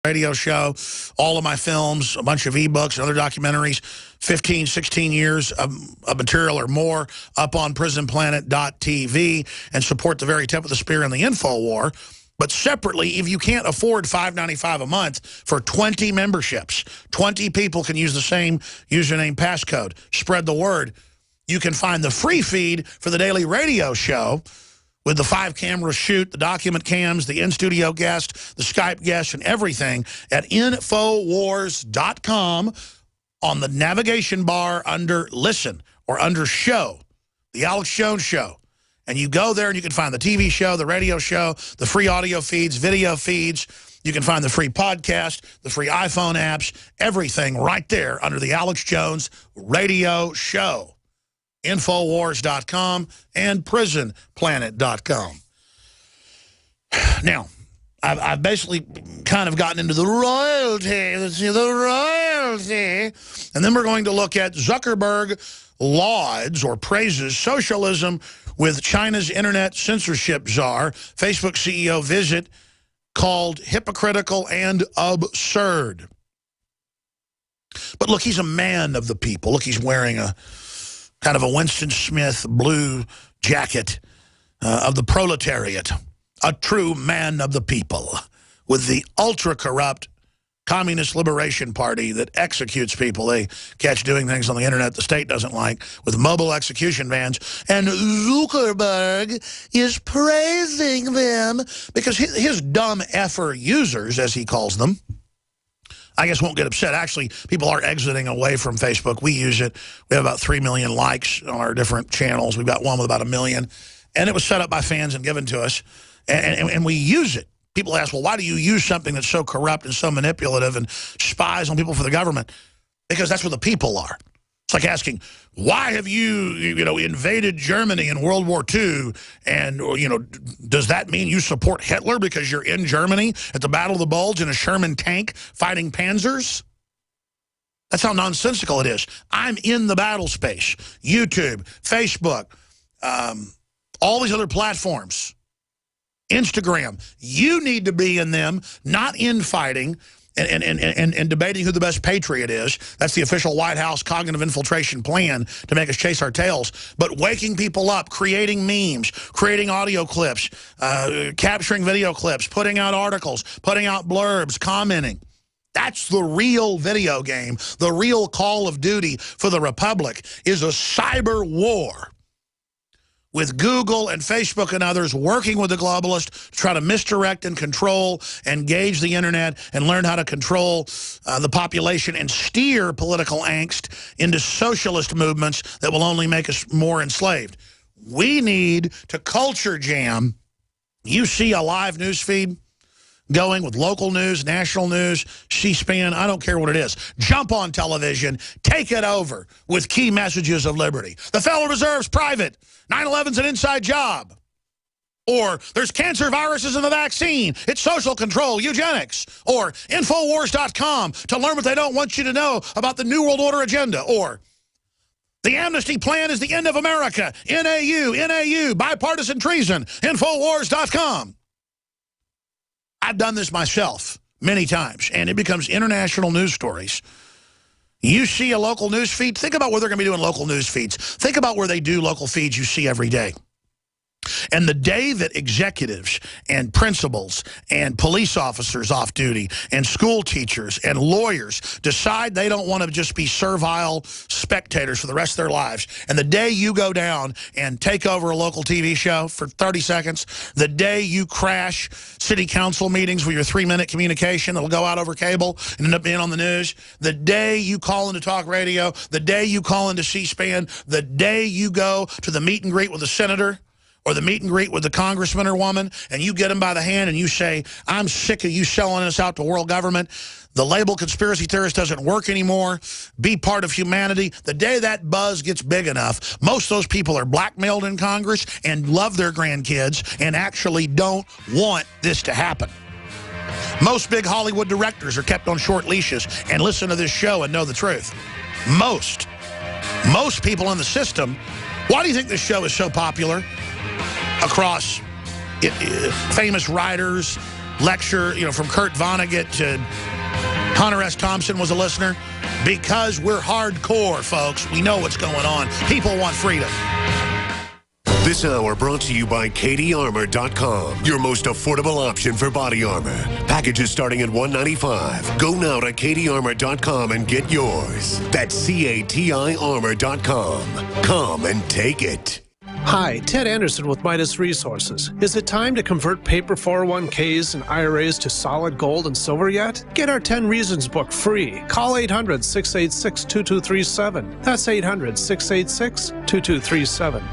radio show, all of my films, a bunch of ebooks and other documentaries, 15, 16 years of material or more up on prisonplanet.tv, and support the very tip of the spear in the info war. But separately, if you can't afford $5.95 a month for 20 memberships, 20 people can use the same username passcode. Spread the word. You can find the free feed for the daily radio show with the 5-camera shoot, the document cams, the in-studio guest, the Skype guest, and everything at Infowars.com on the navigation bar under Listen or under Show, The Alex Jones Show. And you go there and you can find the TV show, the radio show, the free audio feeds, video feeds. You can find the free podcast, the free iPhone apps, everything right there under the Alex Jones Radio Show. Infowars.com and prisonplanet.com. Now, I've basically kind of gotten into the royalty, and then we're going to look at Zuckerberg lauds or praises socialism with China's internet censorship czar, Facebook CEO visit called hypocritical and absurd. But look, he's a man of the people. Look, he's wearing a kind of a Winston Smith blue jacket of the proletariat, a true man of the people with the ultra-corrupt Communist Liberation Party that executes people they catch doing things on the internet the state doesn't like with mobile execution vans. And Zuckerberg is praising them because his dumb effer users, as he calls them, I guess won't get upset. Actually, people are exiting away from Facebook. We use it. We have about 3 million likes on our different channels. We've got one with about 1 million. And it was set up by fans and given to us. And we use it. People ask, well, why do you use something that's so corrupt and so manipulative and spies on people for the government? Because that's where the people are. It's like asking, why have you invaded Germany in World War II? And, does that mean you support Hitler because you're in Germany at the Battle of the Bulge in a Sherman tank fighting panzers? That's how nonsensical it is. I'm in the battle space. YouTube, Facebook, all these other platforms, Instagram. You need to be in them, not infighting and debating who the best patriot is. That's the official White House cognitive infiltration plan to make us chase our tails. But waking people up, creating memes, creating audio clips, capturing video clips, putting out articles, putting out blurbs, commenting. That's the real video game. The real Call of Duty for the Republic is a cyber war with Google and Facebook and others working with the globalists to try to misdirect and control and gauge the internet and learn how to control the population and steer political angst into socialist movements that will only make us more enslaved. We need to culture jam. You see a live news feed going with local news, national news, C-SPAN, I don't care what it is. Jump on television, take it over with key messages of liberty. The Federal Reserve's private. 9/11's an inside job. Or there's cancer viruses in the vaccine. It's social control, eugenics. Or Infowars.com to learn what they don't want you to know about the New World Order agenda. Or the amnesty plan is the end of America. NAU, bipartisan treason. Infowars.com. I've done this myself many times, and it becomes international news stories. You see a local news feed, think about what they're going to be doing local news feeds. Think about where they do local feeds you see every day. And the day that executives and principals and police officers off duty and school teachers and lawyers decide they don't want to just be servile spectators for the rest of their lives, and the day you go down and take over a local TV show for 30 seconds, the day you crash city council meetings with your 3-minute communication that'll go out over cable and end up being on the news, the day you call into talk radio, the day you call into C-SPAN, the day you go to the meet and greet with the senator, or the meet and greet with the congressman or woman, and you get them by the hand and you say, I'm sick of you selling us out to world government. The label conspiracy theorist doesn't work anymore. Be part of humanity. The day that buzz gets big enough, most of those people are blackmailed in Congress and love their grandkids and actually don't want this to happen. Most big Hollywood directors are kept on short leashes and listen to this show and know the truth. Most people in the system. Why do you think this show is so popular across famous writers, lecture, from Kurt Vonnegut to Hunter S. Thompson was a listener? Because we're hardcore, folks. We know what's going on. People want freedom. This hour brought to you by CateyArmor.com, your most affordable option for body armor. Packages starting at $195. Go now to CateyArmor.com and get yours. That's CATI Armor.com. Come and take it. Hi, Ted Anderson with Midas Resources. Is it time to convert paper 401ks and IRAs to solid gold and silver yet? Get our 10 Reasons book free. Call 800-686-2237. That's 800-686-2237.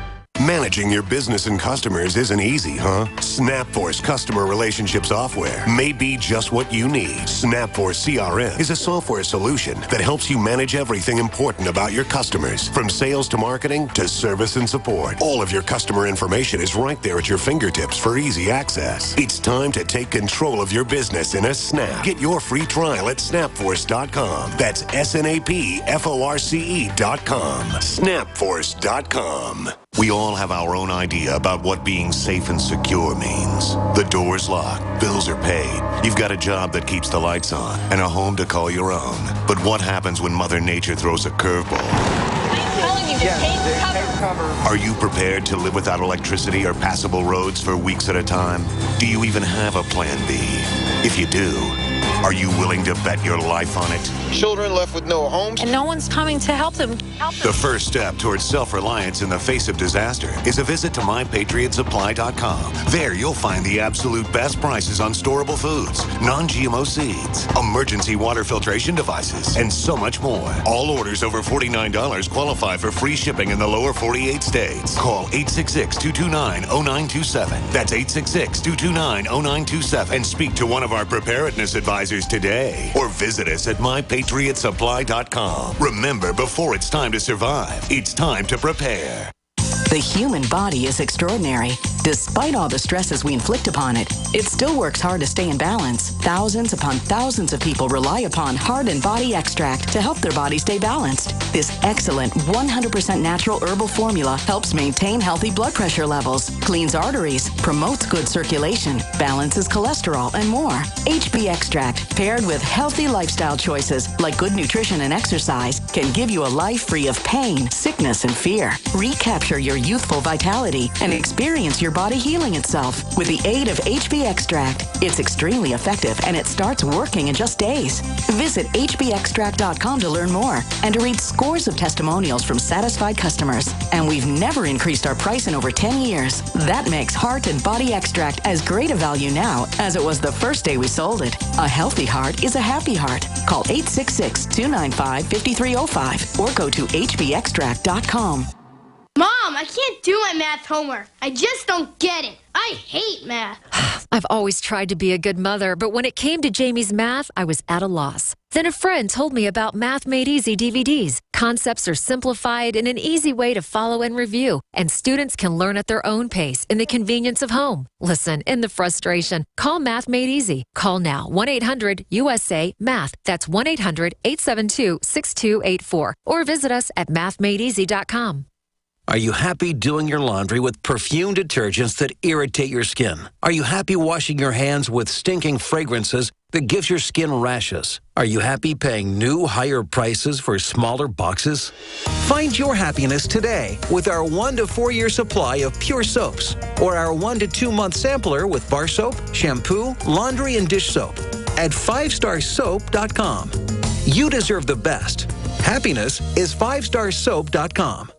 Managing your business and customers isn't easy, huh? SnapForce customer relationship software may be just what you need. SnapForce CRM is a software solution that helps you manage everything important about your customers, from sales to marketing to service and support. All of your customer information is right there at your fingertips for easy access. It's time to take control of your business in a snap. Get your free trial at snapforce.com. That's SNAPFORCE.com. Snapforce.com. We all have our own idea about what being safe and secure means. The door's locked, bills are paid, you've got a job that keeps the lights on, and a home to call your own. But what happens when Mother Nature throws a curveball? I'm telling you to take cover. Are you prepared to live without electricity or passable roads for weeks at a time? Do you even have a plan B? If you do, are you willing to bet your life on it? Children left with no homes. And no one's coming to help them. The first step towards self-reliance in the face of disaster is a visit to MyPatriotSupply.com. There you'll find the absolute best prices on storable foods, non-GMO seeds, emergency water filtration devices, and so much more. All orders over $49 qualify for free shipping in the lower 48 states. Call 866-229-0927. That's 866-229-0927 and speak to one of our preparedness advisors today. Or visit us at MyPatriotSupply.com. Remember, before it's time to survive, it's time to prepare. The human body is extraordinary. Despite all the stresses we inflict upon it, it still works hard to stay in balance. Thousands upon thousands of people rely upon Heart and Body Extract to help their body stay balanced. This excellent 100% natural herbal formula helps maintain healthy blood pressure levels, cleans arteries, promotes good circulation, balances cholesterol, and more. HB Extract, paired with healthy lifestyle choices like good nutrition and exercise, can give you a life free of pain, sickness, and fear. Recapture your youthful vitality and experience your body healing itself with the aid of HB Extract. It's extremely effective and it starts working in just days. Visit hbextract.com to learn more and to read scores of testimonials from satisfied customers. And we've never increased our price in over 10 years. That makes Heart and Body Extract as great a value now as it was the first day we sold it. A healthy heart is a happy heart. Call 866-295-5305 or go to hbextract.com. Mom, I can't do my math homework. I just don't get it. I hate math. I've always tried to be a good mother, but when it came to Jamie's math, I was at a loss. Then a friend told me about Math Made Easy DVDs. Concepts are simplified in an easy way to follow and review, and students can learn at their own pace in the convenience of home. Listen, in the frustration, call Math Made Easy. Call now, 1-800-USA-MATH. That's 1-800-872-6284. Or visit us at mathmadeeasy.com. Are you happy doing your laundry with perfume detergents that irritate your skin? Are you happy washing your hands with stinking fragrances that gives your skin rashes? Are you happy paying new, higher prices for smaller boxes? Find your happiness today with our 1 to 4 year supply of pure soaps or our 1 to 2 month sampler with bar soap, shampoo, laundry, and dish soap at 5starsoap.com. You deserve the best. Happiness is 5starsoap.com.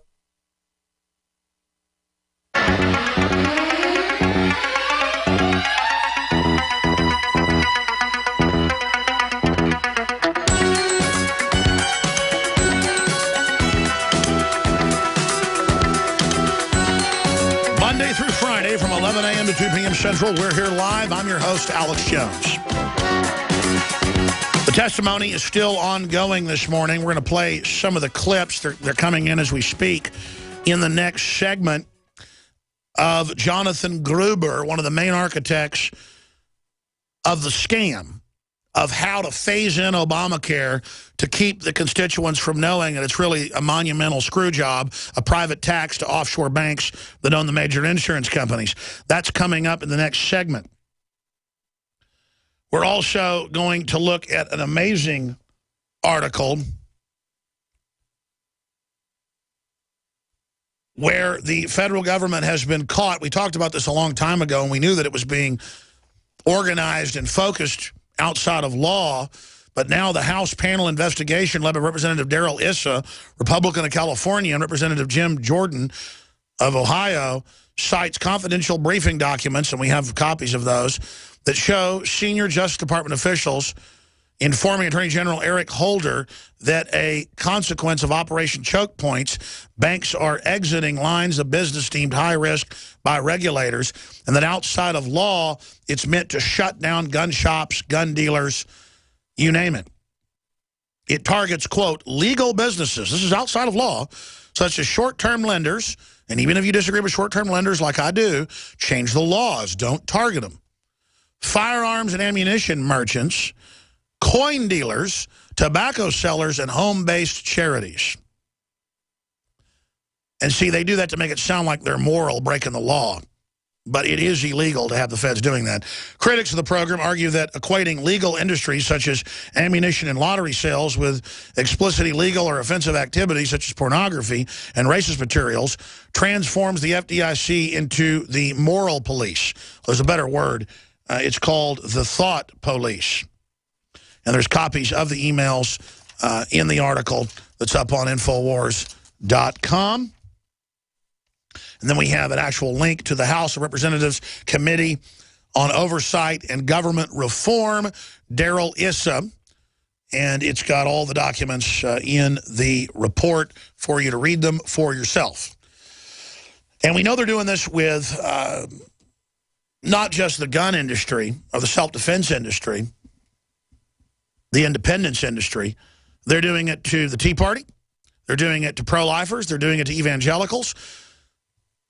Monday through Friday from 11 a.m. to 2 p.m. Central. We're here live. I'm your host, Alex Jones. The testimony is still ongoing this morning. We're going to play some of the clips. They're coming in as we speak in the next segment of Jonathan Gruber, one of the main architects of the scam of how to phase in Obamacare to keep the constituents from knowing that it's really a monumental screw job, a private tax to offshore banks that own the major insurance companies. That's coming up in the next segment. We're also going to look at an amazing article where the federal government has been caught. We talked about this a long time ago, and we knew that it was being organized and focused outside of law. But now the House panel investigation led by Representative Darrell Issa, Republican of California, and Representative Jim Jordan of Ohio, cites confidential briefing documents, and we have copies of those, that show senior Justice Department officials informing Attorney General Eric Holder that a consequence of Operation Choke Points, banks are exiting lines of business deemed high risk by regulators, and that outside of law, it's meant to shut down gun shops, gun dealers, you name it. It targets, quote, legal businesses. This is outside of law, such as short-term lenders, and even if you disagree with short-term lenders like I do, change the laws. Don't target them. Firearms and ammunition merchants, coin dealers, tobacco sellers, and home-based charities. And see, they do that to make it sound like they're moral, breaking the law. But it is illegal to have the feds doing that. Critics of the program argue that equating legal industries such as ammunition and lottery sales with explicit illegal or offensive activities such as pornography and racist materials transforms the FDIC into the moral police. There's a better word. It's called the thought police. And there's copies of the emails in the article that's up on Infowars.com. And then we have an actual link to the House of Representatives Committee on Oversight and Government Reform, Darrell Issa. And it's got all the documents in the report for you to read them for yourself. And we know they're doing this with not just the gun industry or the self-defense industry, the independence industry. They're doing it to the Tea Party. They're doing it to pro-lifers. They're doing it to evangelicals.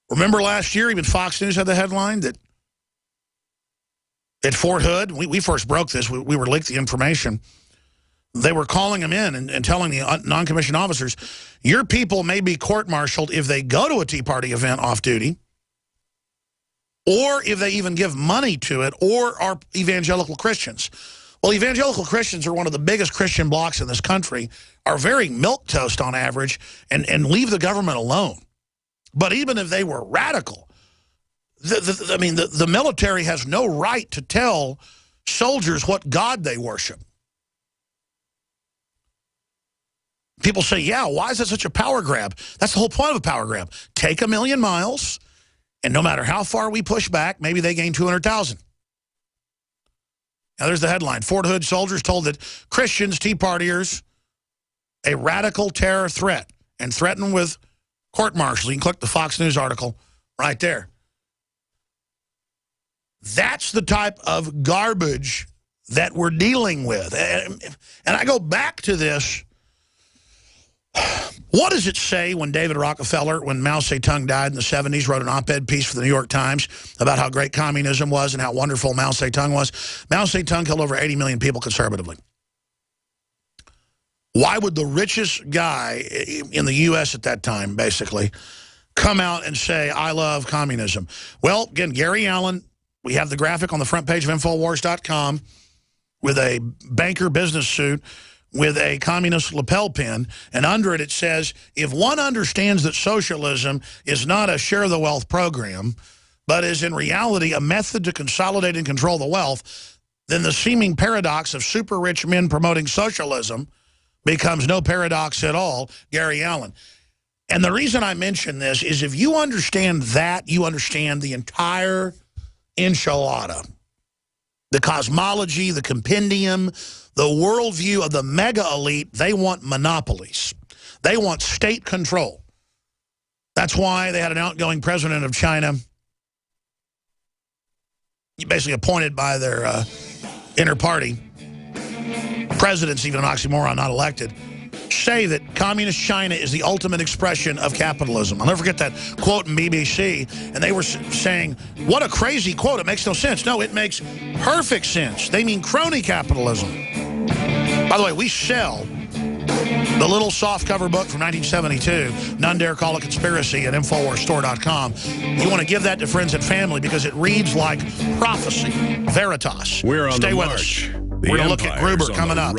Remember last year, even Fox News had the headline that at Fort Hood, we first broke this, we were leaked the information. They were calling them in and telling the non-commissioned officers, your people may be court-martialed if they go to a Tea Party event off-duty, or if they even give money to it, or are evangelical Christians. Well, evangelical Christians are one of the biggest Christian blocs in this country, are very milquetoast on average, and leave the government alone. But even if they were radical, the military has no right to tell soldiers what God they worship. People say, yeah, why is that such a power grab? That's the whole point of a power grab. Take 1,000,000 miles, and no matter how far we push back, maybe they gain 200,000. Now, there's the headline. Fort Hood soldiers told that Christians, Tea Partiers, a radical terror threat, and threatened with court-martial. You can click the Fox News article right there. That's the type of garbage that we're dealing with. And I go back to this. What does it say when David Rockefeller, when Mao Zedong died in the 70s, wrote an op-ed piece for the New York Times about how great communism was and how wonderful Mao Zedong was? Mao Zedong killed over 80 million people conservatively. Why would the richest guy in the U.S. at that time, basically, come out and say, I love communism? Well, again, Gary Allen, we have the graphic on the front page of Infowars.com with a banker business suit with a communist lapel pin, and under it, it says, if one understands that socialism is not a share the wealth program, but is in reality a method to consolidate and control the wealth, then the seeming paradox of super rich men promoting socialism becomes no paradox at all, Gary Allen. And the reason I mention this is if you understand that, you understand the entire enchilada. The cosmology, the compendium, the worldview of the mega elite. They want monopolies. They want state control. That's why they had an outgoing president of China, basically appointed by their inner party. President's even an oxymoron, not elected, say that communist China is the ultimate expression of capitalism. I'll never forget that quote in BBC, and they were saying, what a crazy quote, it makes no sense. No, it makes perfect sense. They mean crony capitalism. By the way, we sell The little softcover book from 1972, None Dare Call It Conspiracy at InfoWarsStore.com. You want to give that to friends and family because it reads like prophecy, veritas. We're on Stay the with march. us. We're going to look at Gruber coming up.